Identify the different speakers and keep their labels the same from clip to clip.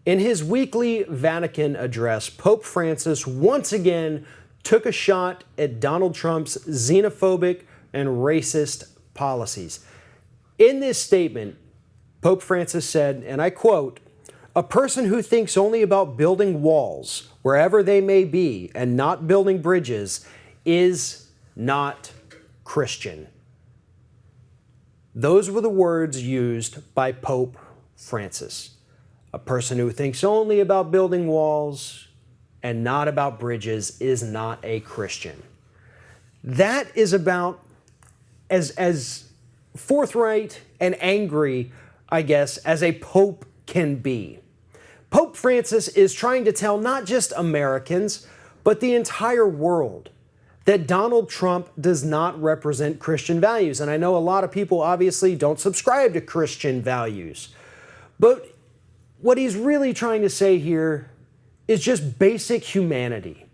Speaker 1: In his weekly Vatican address, Pope Francis once again took a shot at Donald Trump's xenophobic and racist policies. In this statement, Pope Francis said, and I quote, "A person who thinks only about building walls, wherever they may be, and not building bridges, is not Christian." Those were the words used by Pope Francis. A person who thinks only about building walls and not about bridges is not a Christian. That is about as forthright and angry, I guess, as a pope can be. Pope Francis is trying to tell not just Americans, but the entire world that Donald Trump does not represent Christian values. And I know a lot of people obviously don't subscribe to Christian values. But what he's really trying to say here is just basic humanity.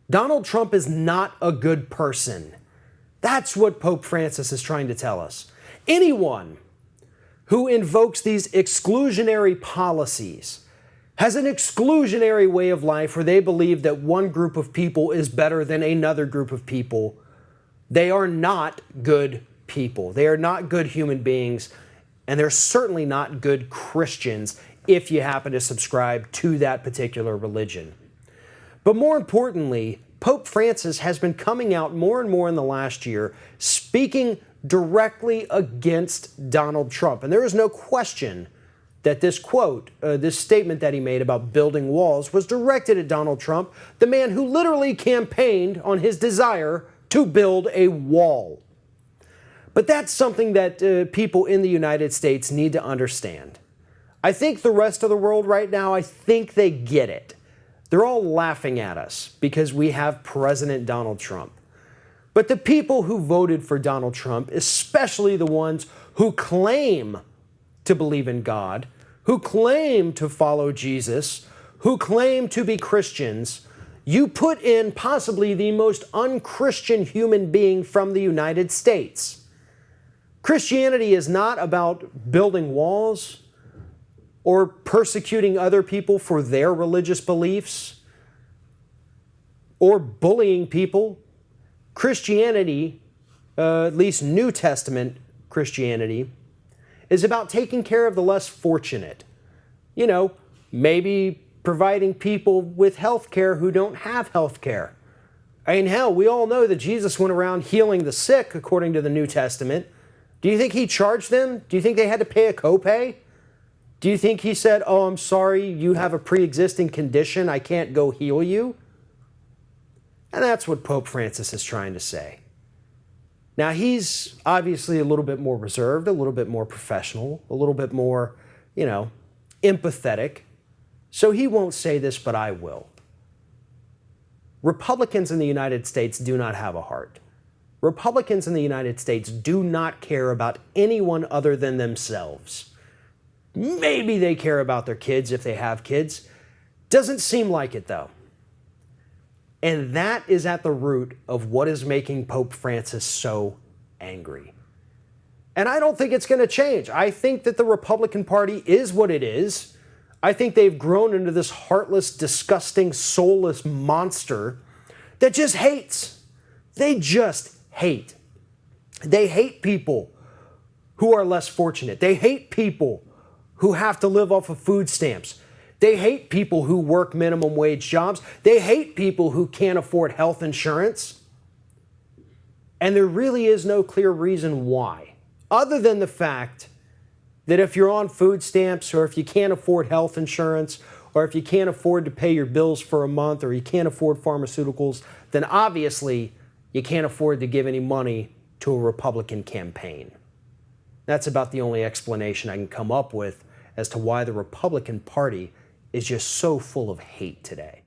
Speaker 1: Donald Trump is not a good person. That's what Pope Francis is trying to tell us. Anyone who invokes these exclusionary policies has an exclusionary way of life where they believe that one group of people is better than another group of people. They are not good people. They are not good human beings, and they're certainly not good Christians if you happen to subscribe to that particular religion. But more importantly, Pope Francis has been coming out more and more in the last year, speaking directly against Donald Trump. And there is no question that this quote, this statement that he made about building walls was directed at Donald Trump, the man who literally campaigned on his desire to build a wall. But that's something that people in the United States need to understand. I think the rest of the world right now, I think they get it. They're all laughing at us because we have President Donald Trump. But the people who voted for Donald Trump, especially the ones who claim to believe in God, who claim to follow Jesus, who claim to be Christians, you put in possibly the most unchristian human being from the United States. Christianity is not about building walls or persecuting other people for their religious beliefs or bullying people. Christianity, at least New Testament Christianity, is about taking care of the less fortunate. You know, maybe providing people with health care who don't have health care. I mean, hell, we all know that Jesus went around healing the sick, according to the New Testament. Do you think he charged them? Do you think they had to pay a copay? Do you think he said, "Oh, I'm sorry, you have a pre-existing condition, I can't go heal you"? And that's what Pope Francis is trying to say. Now, he's obviously a little bit more reserved, a little bit more professional, a little bit more, empathetic. So he won't say this, but I will. Republicans in the United States do not have a heart. Republicans in the United States do not care about anyone other than themselves. Maybe they care about their kids if they have kids. Doesn't seem like it, though. And that is at the root of what is making Pope Francis so angry. And I don't think it's going to change. I think that the Republican Party is what it is. I think they've grown into this heartless, disgusting, soulless monster that just hates. They just hate. They hate people who are less fortunate. They hate people who have to live off of food stamps. They hate people who work minimum wage jobs. They hate people who can't afford health insurance. And there really is no clear reason why, other than the fact that if you're on food stamps, or if you can't afford health insurance, or if you can't afford to pay your bills for a month, or you can't afford pharmaceuticals, then obviously you can't afford to give any money to a Republican campaign. That's about the only explanation I can come up with as to why the Republican Party is just so full of hate today.